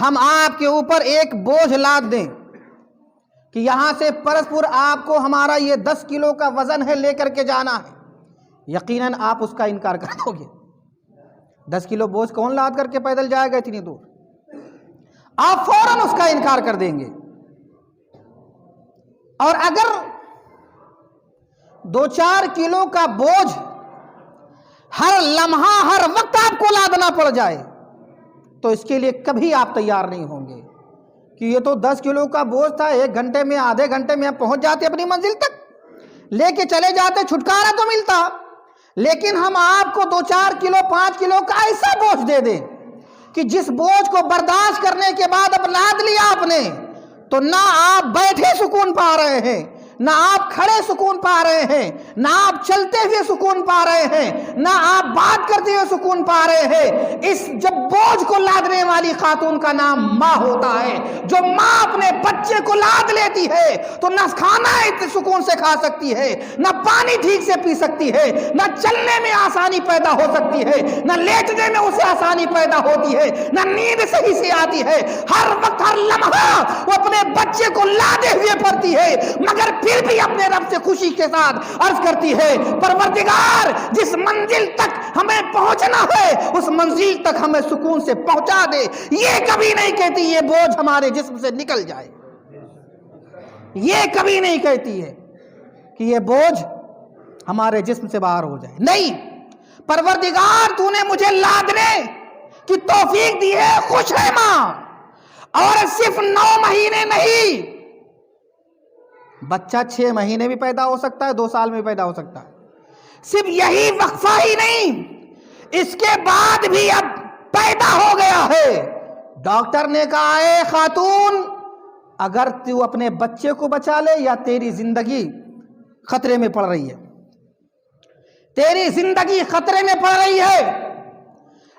ہم آپ کے اوپر ایک بوجھ لاد دیں کہ یہاں سے پرسپور آپ کو ہمارا یہ 10 کلو کا وزن ہے لے کر کے جانا ہے، یقیناً آپ اس کا انکار کر دو گے۔ 10 کلو بوجھ کون لاد کر کے پیدل جائے گا اتنی دور؟ آپ فوراً اس کا انکار کر دیں گے۔ اور اگر 2-4 کلو کا بوجھ ہر لمحہ ہر وقت آپ کو لادنا پڑ جائے تو اس کے لیے کبھی آپ تیار نہیں ہوں گے کہ یہ تو 10 کلو کا بوجھ تھا، 1 گھنٹے میں آدھے گھنٹے میں آپ پہنچ جاتے اپنی منزل تک، لے کے چلے جاتے، چھٹکارا تو ملتا۔ لیکن ہم آپ کو 2-4 کلو 5 کلو کا ایسا بوجھ دے دیں کہ جس بوجھ کو برداشت کرنے کے بعد اب لاد لیا آپ نے تو نہ آپ بیٹھے سکون پا رہے ہیں، نہ آپ کھڑے سکون پا رہے ہیں، نہ آپ چلتے ہوئے سکون پا رہے ہیں، نہ آپ بات کرتے ہوئے سکون پا رہے ہیں۔ اس جب بوجھ کو لادنے والی خاتون کا نام ماں ہوتا ہے، جو ماں اپنے بچے کو لاد لیتی ہے تو نہ کھانا سکون سے کھا سکتی ہے، نہ پانی ٹھیک سے پی سکتی ہے، نہ چلنے میں آسانی پیدا ہو سکتی ہے، نہ لیٹنے میں اسے آسانی پیدا ہوتی ہے، نہ نیند صحیح سے آتی ہے۔ ہر وقت ہر لمحہ وہ اپنے بچے کو لادے ہوئے پڑتی ہے، مگر پھر بھی اپنے رب سے خوشی کے ساتھ عرض کرتی ہے پروردگار جس منزل تک ہمیں پہنچنا ہے اس منزل تک ہمیں سکون سے پہنچا دے۔ یہ کبھی نہیں کہتی یہ بوجھ ہمارے جسم سے نکل جائے، یہ کبھی نہیں کہتی ہے کہ یہ بوجھ ہمارے جسم سے باہر ہو جائے، نہیں، پروردگار تو نے مجھے لادنے کی توفیق دی ہے، خوش ہے ماں۔ اور صرف 9 مہینے نہیں، بچہ 6 مہینے بھی پیدا ہو سکتا ہے، 2 سال میں پیدا ہو سکتا ہے۔ صرف یہی وقفہ ہی نہیں، اس کے بعد بھی اب پیدا ہو گیا ہے۔ ڈاکٹر نے کہا اے خاتون، اگر تو اپنے بچے کو بچا لے یا تیری زندگی خطرے میں پڑ رہی ہے، تیری زندگی خطرے میں پڑ رہی ہے،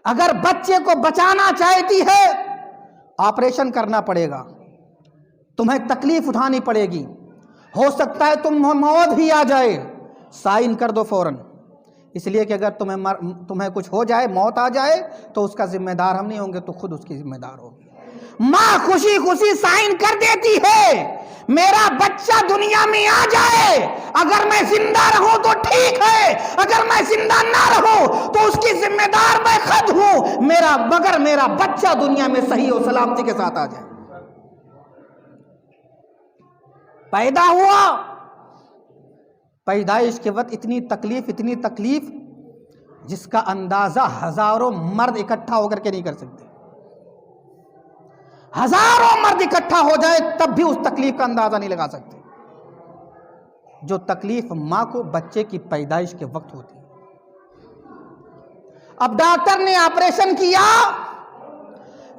اگر بچے کو بچانا چاہتی ہے آپریشن کرنا پڑے گا، تمہیں تکلیف اٹھانی پڑے گی، ہو سکتا ہے موت ہی آ جائے، سائن کر دو فوراً، اس لیے کہ اگر تمہیں کچھ ہو جائے، موت آ جائے تو اس کا ذمہ دار ہم نہیں ہوں گے، تو خود اس کی ذمہ دار ہوگی۔ ماں خوشی خوشی سائن کر دیتی ہے، میرا بچہ دنیا میں آ جائے، اگر میں زندہ رہوں تو ٹھیک ہے، اگر میں زندہ نہ رہوں تو اس کی ذمہ دار میں خود ہوں، مگر میرا بچہ دنیا میں صحیح و سلامتی کے ساتھ آ جائے۔ پیدا ہوا، پیدائش کے وقت اتنی تکلیف جس کا اندازہ ہزاروں مرد اکٹھا ہو کر کے نہیں کر سکتے۔ ہزاروں مرد اکٹھا ہو جائے تب بھی اس تکلیف کا اندازہ نہیں لگا سکتے جو تکلیف ماں کو بچے کی پیدائش کے وقت ہوتی ہے۔ اب ڈاکٹر نے آپریشن کیا،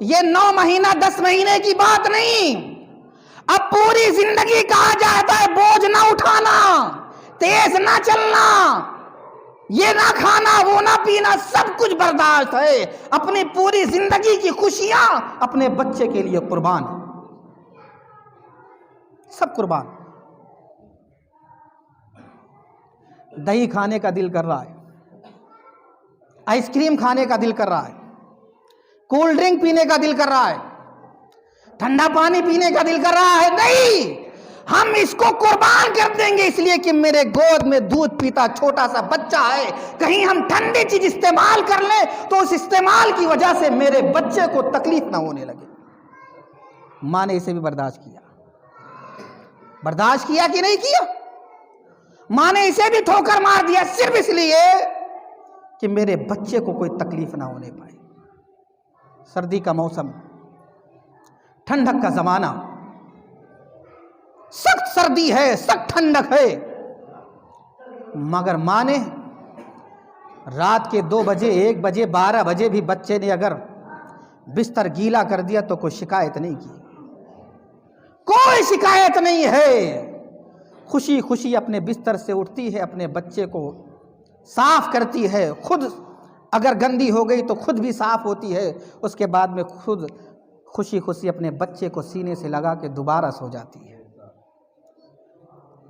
یہ 9 مہینہ 10 مہینے کی بات نہیں، اب پوری زندگی کہا جاتا ہے بوجھ نہ اٹھانا، تیز نہ چلنا، یہ نہ کھانا وہ نہ پینا، سب کچھ برداشت ہے، اپنی پوری زندگی کی خوشیاں اپنے بچے کے لیے قربان، سب قربان۔ دہی کھانے کا دل کر رہا ہے، آئس کریم کھانے کا دل کر رہا ہے، کولڈ ڈرنک پینے کا دل کر رہا ہے، ٹھنڈا پانی پینے کا دل کر رہا ہے، نہیں، ہم اس کو قربان کر دیں گے، اس لیے کہ میرے گود میں دودھ پیتا چھوٹا سا بچہ ہے، کہیں ہم ٹھنڈی چیز استعمال کر لیں تو اس استعمال کی وجہ سے میرے بچے کو تکلیف نہ ہونے لگے۔ ماں نے اسے بھی برداشت کیا کہ نہیں کیا؟ ماں نے اسے بھی ٹھوکر مار دیا، صرف اس لیے کہ میرے بچے کو کوئی تکلیف نہ ہونے پائے۔ سردی کا موسم، ٹھنڈک کا زمانہ، سخت سردی ہے، سخت ٹھنڈک ہے، مگر ماں نے رات کے 2 بجے 1 بجے 12 بجے بھی بچے نے اگر بستر گیلا کر دیا تو کوئی شکایت نہیں کی، کوئی شکایت نہیں ہے، خوشی خوشی اپنے بستر سے اٹھتی ہے، اپنے بچے کو صاف کرتی ہے، خود اگر گندی ہو گئی تو خود بھی صاف ہوتی ہے، اس کے بعد میں خود خوشی خوشی اپنے بچے کو سینے سے لگا کے دوبارہ سو جاتی ہے۔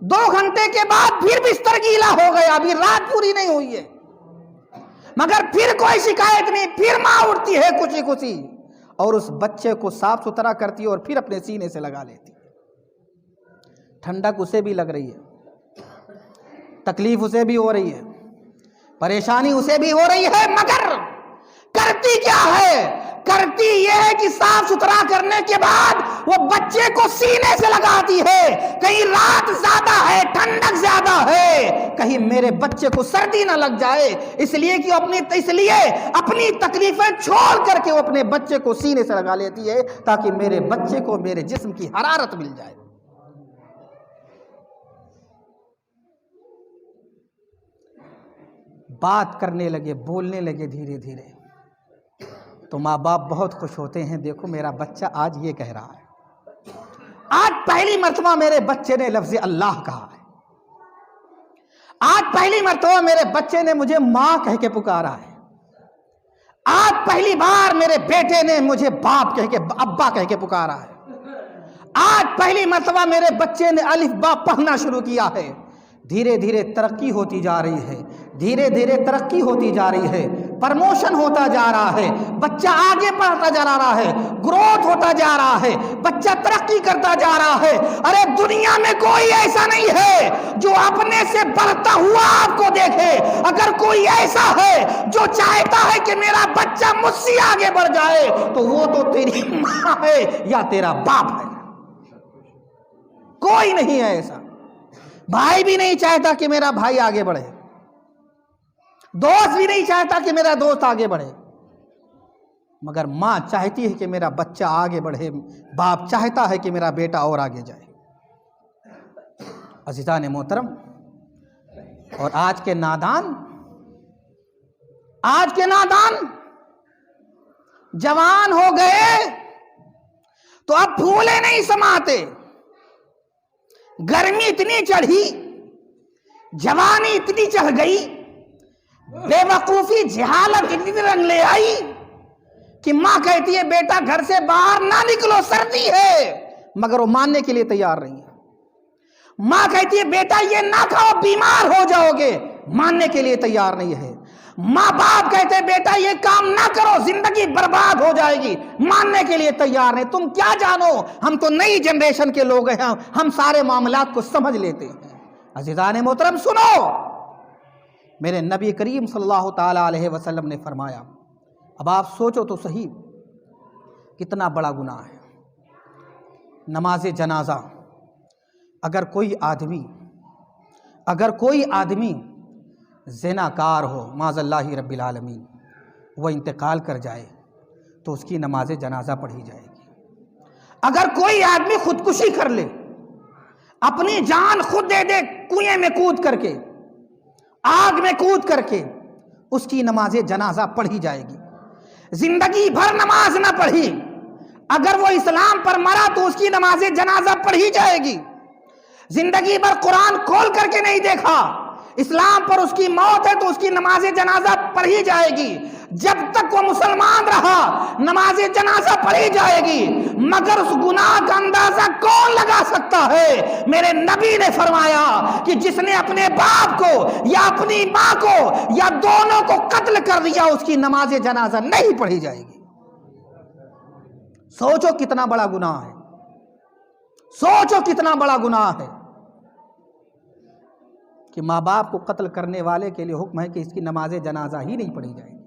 2 گھنٹے کے بعد پھر بستر گیلا ہو گیا، ابھی رات پوری نہیں ہوئی ہے، مگر پھر کوئی شکایت نہیں، پھر ماں اٹھتی ہے خوشی خوشی اور اس بچے کو صاف ستھرا کرتی ہے اور پھر اپنے سینے سے لگا لیتی ہے۔ ٹھنڈک اسے بھی لگ رہی ہے، تکلیف اسے بھی ہو رہی ہے، پریشانی اسے بھی ہو رہی ہے، مگر کرتی کیا ہے؟ کرتی یہ ہے کہ صاف ستھرا کرنے کے بعد وہ بچے کو سینے سے لگاتی ہے۔ کہیں رات زیادہ ہے، ٹھنڈک زیادہ ہے، کہیں میرے بچے کو سردی نہ لگ جائے، اس لیے کہ اپنی تکلیفیں چھوڑ کر کے وہ اپنے بچے کو سینے سے لگا لیتی ہے تاکہ میرے بچے کو میرے جسم کی حرارت مل جائے۔ بات کرنے لگے، بولنے لگے دھیرے دھیرے، تو ماں باپ بہت خوش ہوتے ہیں، دیکھو میرا بچہ آج یہ کہہ رہا ہے، آج پہلی مرتبہ میرے بچے نے لفظ اللہ کہا ہے، آج پہلی مرتبہ میرے بچے نے مجھے ماں کہہ کے پکارا ہے، آج پہلی بار میرے بیٹے نے مجھے باپ کہہ کے ابا کہہ کے پکارا ہے، آج پہلی مرتبہ میرے بچے نے الف با پڑھنا شروع کیا ہے۔ دھیرے دھیرے ترقی ہوتی جا رہی ہے، دھیرے دھیرے ترقی ہوتی جا رہی ہے، پرموشن ہوتا جا رہا ہے، بچہ آگے بڑھتا جا رہا ہے، گروتھ ہوتا جا رہا ہے، بچہ ترقی کرتا جا رہا ہے۔ ارے دنیا میں کوئی ایسا نہیں ہے جو اپنے سے بڑھتا ہوا آپ کو دیکھے۔ اگر کوئی ایسا ہے جو چاہتا ہے کہ میرا بچہ مجھ سے آگے بڑھ جائے تو وہ تو تیری ماں ہے یا تیرا باپ ہے، کوئی نہیں ہے ایسا۔ بھائی بھی نہیں چاہتا کہ میرا بھائی آگے بڑھے، دوست بھی نہیں چاہتا کہ میرا دوست آگے بڑھے، مگر ماں چاہتی ہے کہ میرا بچہ آگے بڑھے، باپ چاہتا ہے کہ میرا بیٹا اور آگے جائے۔ عزیزان محترم، اور آج کے نادان جوان ہو گئے تو اب پھولے نہیں سماتے، گرمی اتنی چڑھی، جوانی اتنی چڑھ گئی، بے وقوفی جہالت اتنی رنگ لے آئی کہ ماں کہتی ہے بیٹا گھر سے باہر نہ نکلو، سردی ہے، مگر وہ ماننے کے لیے تیار نہیں ہے۔ ماں کہتی ہے بیٹا یہ نہ کھاؤ بیمار ہو جاؤ گے، ماننے کے لیے تیار نہیں ہے۔ ماں باپ کہتے ہیں بیٹا یہ کام نہ کرو زندگی برباد ہو جائے گی، ماننے کے لیے تیار نہیں۔ تم کیا جانو، ہم تو نئی جنریشن کے لوگ ہیں، ہم سارے معاملات کو سمجھ لیتے ہیں۔ عزیزان محترم سنو، میرے نبی کریم صلی اللہ تعالیٰ علیہ وسلم نے فرمایا، اب آپ سوچو تو صحیح کتنا بڑا گناہ ہے نماز جنازہ۔ اگر کوئی آدمی زناکار ہو، معاذ اللہ رب العالمین، وہ انتقال کر جائے تو اس کی نماز جنازہ پڑھی جائے گی۔ اگر کوئی آدمی خودکشی کر لے، اپنی جان خود دے دے، کنویں میں کود کر کے، آگ میں کود کر کے، اس کی نماز جنازہ پڑھی جائے گی۔ زندگی بھر نماز نہ پڑھی، اگر وہ اسلام پر مرا تو اس کی نماز جنازہ پڑھی جائے گی۔ زندگی بھر قرآن کھول کر کے نہیں دیکھا، اسلام پر اس کی موت ہے تو اس کی نماز جنازہ پڑھی جائے گی۔ جب تک وہ مسلمان رہا نماز جنازہ پڑھی جائے گی، مگر اس گناہ کا اندازہ کون لگا سکتا ہے؟ میرے نبی نے فرمایا کہ جس نے اپنے باپ کو یا اپنی ماں کو یا دونوں کو قتل کر دیا اس کی نماز جنازہ نہیں پڑھی جائے گی۔ سوچو کتنا بڑا گناہ ہے، سوچو کتنا بڑا گناہ ہے کہ ماں باپ کو قتل کرنے والے کے لیے حکم ہے کہ اس کی نماز جنازہ ہی نہیں پڑھی جائے گی،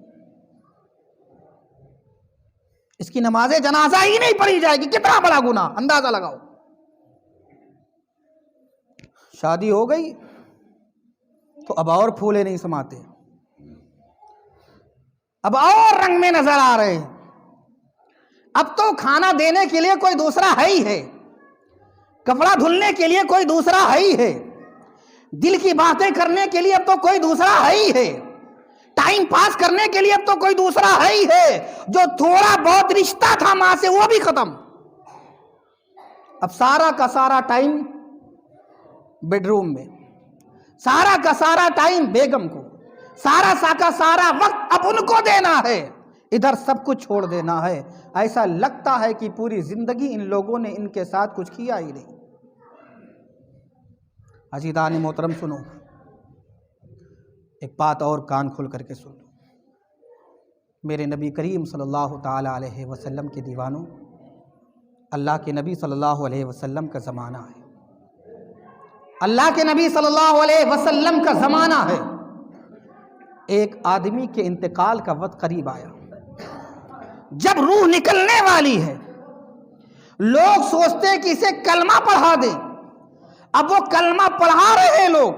اس کی نماز جنازہ ہی نہیں پڑھی جائے گی۔ کتنا بڑا گناہ، اندازہ لگاؤ۔ شادی ہو گئی تو اب اور پھولے نہیں سماتے، اب اور رنگ میں نظر آ رہے ہیں۔ اب تو کھانا دینے کے لیے کوئی دوسرا ہے ہی ہے، کپڑا دھلنے کے لیے کوئی دوسرا ہے ہی ہے، دل کی باتیں کرنے کے لیے اب تو کوئی دوسرا ہے ہی ہے، ٹائم پاس کرنے کے لیے اب تو کوئی دوسرا ہے ہی ہے۔ جو تھوڑا بہت رشتہ تھا ماں سے وہ بھی ختم، اب سارا کا سارا ٹائم بیڈ روم میں، سارا کا سارا ٹائم بیگم کو، سارا کا سارا وقت اب ان کو دینا ہے، ادھر سب کچھ چھوڑ دینا ہے۔ ایسا لگتا ہے کہ پوری زندگی ان لوگوں نے ان کے ساتھ کچھ کیا ہی نہیں۔ عزیزان محترم سنو، ایک بات اور کان کھول کر کے سن لو۔ میرے نبی کریم صلی اللہ تعالیٰ علیہ وسلم کے دیوانوں، اللہ کے نبی صلی اللہ علیہ وسلم کا زمانہ ہے، اللہ کے نبی صلی اللہ علیہ وسلم کا زمانہ ہے۔ ایک آدمی کے انتقال کا وقت قریب آیا، جب روح نکلنے والی ہے، لوگ سوچتے کہ اسے کلمہ پڑھا دیں۔ اب وہ کلمہ پڑھا رہے ہیں لوگ،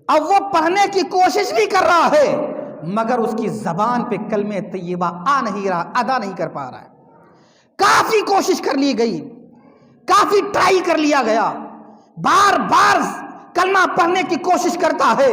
اب وہ پڑھنے کی کوشش بھی کر رہا ہے، مگر اس کی زبان پہ کلمہ طیبہ آ نہیں رہا، ادا نہیں کر پا رہا ہے۔ کافی کوشش کر لی گئی، کافی ٹرائی کر لیا گیا، بار بار کلمہ پڑھنے کی کوشش کرتا ہے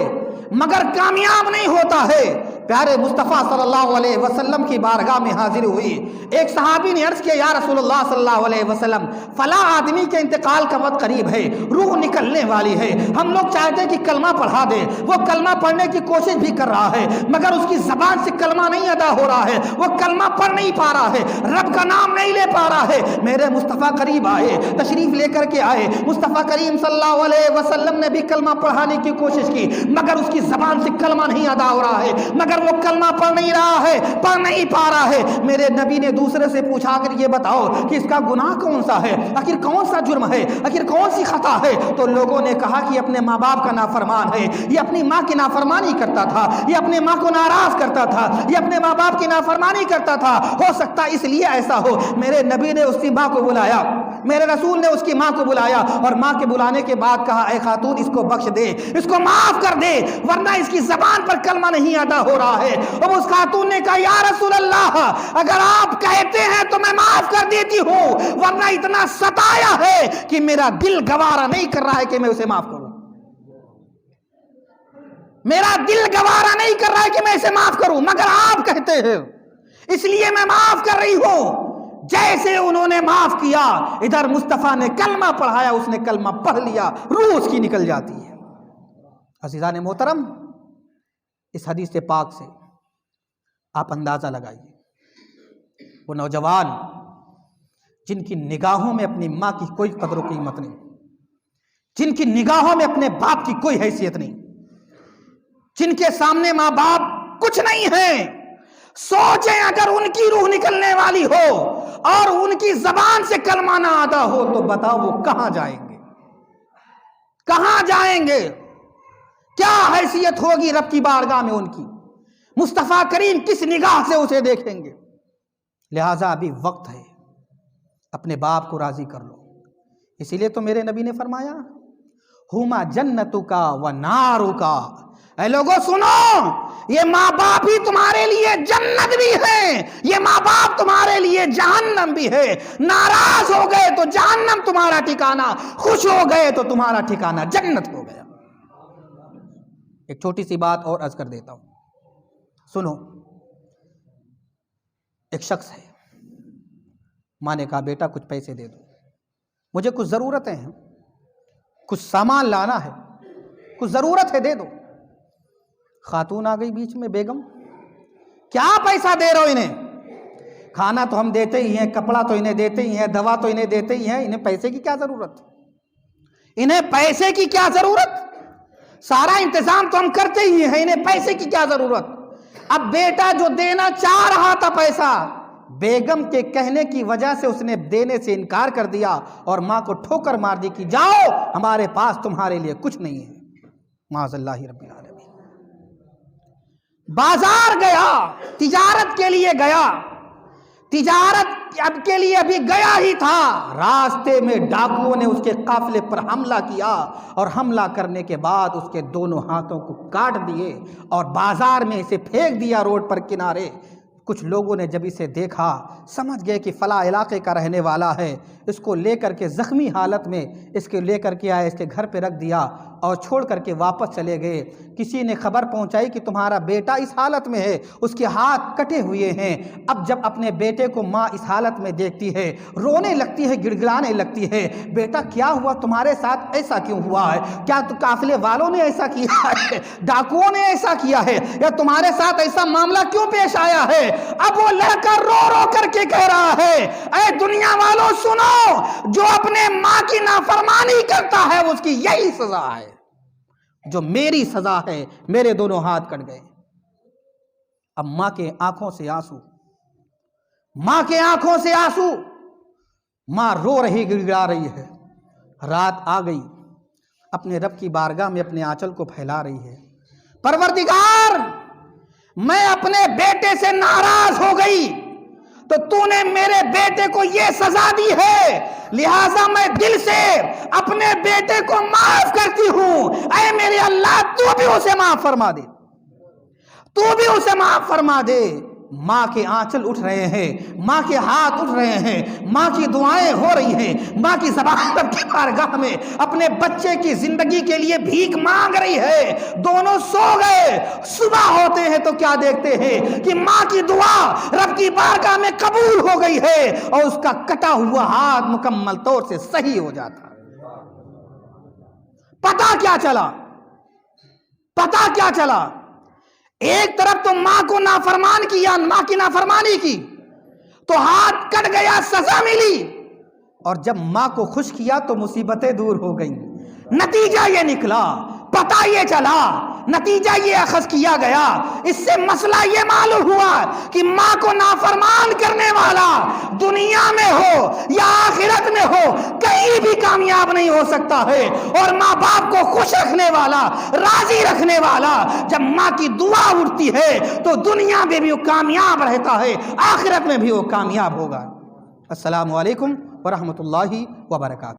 مگر کامیاب نہیں ہوتا ہے۔ پیارے مصطفیٰ صلی اللہ علیہ وسلم کی بارگاہ میں حاضر ہوئی۔ ایک صحابی نے عرض کیا، یا رسول اللہ صلی اللہ علیہ وسلم، فلاں آدمی کے انتقال کا وقت قریب ہے، روح نکلنے والی ہے، ہم لوگ چاہتے ہیں کہ کلمہ پڑھا دے۔ وہ کلمہ پڑھنے کی کوشش بھی کر رہا ہے مگر اس کی زبان سے کلمہ نہیں ادا ہو رہا ہے، وہ کلمہ پڑھ نہیں پا رہا ہے، رب کا نام نہیں لے پا رہا ہے۔ میرے مصطفیٰ قریب آئے، تشریف لے کر کے آئے۔ مصطفیٰ کریم صلی اللہ علیہ وسلم نے بھی کلمہ پڑھانے کی کوشش کی مگر اس کی زبان سے کلمہ نہیں ادا ہو رہا ہے، مگر وہ کلمہ پڑھ نہیں رہا ہے، پڑھ نہیں پا رہا ہے۔ میرے نبی نے دوسرے سے پوچھا کر یہ بتاؤ کہ اس کا گناہ کون سا ہے، آخر کون سا جرم ہے، آخر کون سی خطا ہے؟ تو لوگوں نے کہا کہ اپنے ماں باپ کا نافرمان ہے، یہ اپنی ماں کی نافرمانی کرتا تھا، یہ اپنے ماں کو ناراض کرتا تھا، یہ اپنے ماں باپ کی نافرمانی کرتا تھا، ہو سکتا اس لیے ایسا ہو۔ میرے نبی نے اس کی ماں کو بلایا، میرے رسول نے اس کی ماں کو بلایا اور ماں کے بلانے کے بعد کہا، اے خاتون اس کو بخش دے، اس کو معاف کر دے، ورنہ اس کی زبان پر کلمہ نہیں ادا ہو رہا ہے۔ اور اس خاتون نے کہا، یا رسول اللہ، اگر آپ کہتے ہیں تو میں معاف کر دیتی ہوں، ورنہ اتنا ستایا ہے کہ میرا دل گوارا نہیں کر رہا ہے کہ میں اسے معاف کروں، میرا دل گوارا نہیں کر رہا ہے کہ میں اسے معاف کروں، مگر آپ کہتے ہیں اس لیے میں معاف کر رہی ہوں۔ جیسے انہوں نے معاف کیا، ادھر مصطفیٰ نے کلمہ پڑھایا، اس نے کلمہ پڑھ لیا، روح اس کی نکل جاتی ہے۔ عزیزان محترم، اس حدیث پاک سے آپ اندازہ لگائیے، وہ نوجوان جن کی نگاہوں میں اپنی ماں کی کوئی قدر و قیمت نہیں، جن کی نگاہوں میں اپنے باپ کی کوئی حیثیت نہیں، جن کے سامنے ماں باپ کچھ نہیں ہیں، سوچیں اگر ان کی روح نکلنے والی ہو اور ان کی زبان سے کلمہ نہ ادا ہو تو بتاؤ وہ کہاں جائیں گے، کہاں جائیں گے؟ کیا حیثیت ہوگی رب کی بارگاہ میں ان کی؟ مصطفیٰ کریم کس نگاہ سے اسے دیکھیں گے؟ لہٰذا ابھی وقت ہے، اپنے باپ کو راضی کر لو۔ اسی لیے تو میرے نبی نے فرمایا، ہما جنتکا و نارکا، اے لوگوں سنو، یہ ماں باپ ہی تمہارے لیے جنت بھی ہے، یہ ماں باپ تمہارے لیے جہنم بھی ہے۔ ناراض ہو گئے تو جہنم تمہارا ٹھکانہ، خوش ہو گئے تو تمہارا ٹھکانہ جنت ہو گیا۔ ایک چھوٹی سی بات اور عرض کر دیتا ہوں، سنو۔ ایک شخص ہے، ماں نے کہا بیٹا کچھ پیسے دے دو، مجھے کچھ ضرورتیں ہیں، کچھ سامان لانا ہے، کچھ ضرورت ہے، دے دو۔ خاتون آ گئی بیچ میں، بیگم کیا پیسہ دے رہے ہو انہیں؟ کھانا تو ہم دیتے ہی ہیں، کپڑا تو انہیں دیتے ہی ہیں، دوا تو انہیں دیتے ہی ہیں، انہیں پیسے کی کیا ضرورت؟ انہیں پیسے کی کیا ضرورت؟ سارا انتظام تو ہم کرتے ہی ہیں، انہیں پیسے کی کیا ضرورت؟ اب بیٹا جو دینا چاہ رہا تھا پیسہ، بیگم کے کہنے کی وجہ سے اس نے دینے سے انکار کر دیا اور ماں کو ٹھوکر مار دی کہ جاؤ ہمارے پاس تمہارے لیے کچھ نہیں ہے۔ معاذ اللہ رب العالمین۔ بازار گیا، تجارت کے لیے گیا، تجارت اب کے لیے ابھی گیا ہی تھا، راستے میں ڈاکوؤں نے اس کے قافلے پر حملہ کیا اور حملہ کرنے کے بعد اس کے دونوں ہاتھوں کو کاٹ دیے اور بازار میں اسے پھینک دیا روڈ پر کنارے۔ کچھ لوگوں نے جب اسے دیکھا سمجھ گئے کہ فلاں علاقے کا رہنے والا ہے، اس کو لے کر کے زخمی حالت میں اس کے لے کر کے آئے، اس کے گھر پہ رکھ دیا اور چھوڑ کر کے واپس چلے گئے۔ کسی نے خبر پہنچائی کہ تمہارا بیٹا اس حالت میں ہے، اس کے ہاتھ کٹے ہوئے ہیں۔ اب جب اپنے بیٹے کو ماں اس حالت میں دیکھتی ہے، رونے لگتی ہے، گڑ گڑانے لگتی ہے، بیٹا کیا ہوا تمہارے ساتھ، ایسا کیوں ہوا ہے؟ کیا تو قافلے والوں نے ایسا کیا ہے، ڈاکوؤں نے ایسا کیا ہے، یا تمہارے ساتھ ایسا معاملہ کیوں پیش آیا ہے؟ اب وہ لڑکا رو رو کر کے کہہ رہا ہے، اے دنیا والوں سنو، جو اپنے ماں کی نافرمانی کرتا ہے اس کی یہی سزا ہے جو میری سزا ہے، میرے دونوں ہاتھ کٹ گئے۔ اب ماں کے آنکھوں سے آنسو، ماں کے آنکھوں سے آنسو، ماں رو رہی، گڑگڑا رہی ہے۔ رات آ گئی، اپنے رب کی بارگاہ میں اپنے آنچل کو پھیلا رہی ہے، پروردگار میں اپنے بیٹے سے ناراض ہو گئی تو تو نے میرے بیٹے کو یہ سزا دی ہے، لہٰذا میں دل سے اپنے بیٹے کو معاف کرتی ہوں، اے میرے اللہ تو بھی اسے معاف فرما دے، تو بھی اسے معاف فرما دے۔ ماں کے آنچل اٹھ رہے ہیں، ماں کے ہاتھ اٹھ رہے ہیں، ماں کی دعائیں ہو رہی ہیں، ماں کی زبان رب کی بارگاہ میں اپنے بچے کی زندگی کے لیے بھیک مانگ رہی ہے۔ دونوں سو گئے، صبح ہوتے ہیں تو کیا دیکھتے ہیں کہ ماں کی دعا رب کی بارگاہ میں قبول ہو گئی ہے اور اس کا کٹا ہوا ہاتھ مکمل طور سے صحیح ہو جاتا ہے۔ پتہ کیا چلا؟ پتہ کیا چلا؟ ایک طرف تو ماں کو نافرمان کیا، ماں کی نافرمانی کی تو ہاتھ کٹ گیا، سزا ملی، اور جب ماں کو خوش کیا تو مصیبتیں دور ہو گئیں۔ نتیجہ یہ نکلا، پتہ یہ چلا، نتیجہ یہ اخذ کیا گیا، اس سے مسئلہ یہ معلوم ہوا کہ ماں کو نافرمان کرنے والا دنیا میں ہو یا آخرت میں ہو کہیں بھی کامیاب نہیں ہو سکتا ہے، اور ماں باپ کو خوش رکھنے والا، راضی رکھنے والا جب ماں کی دعا اٹھتی ہے تو دنیا میں بھی وہ کامیاب رہتا ہے، آخرت میں بھی وہ کامیاب ہوگا۔ السلام علیکم ورحمۃ اللہ وبرکاتہ۔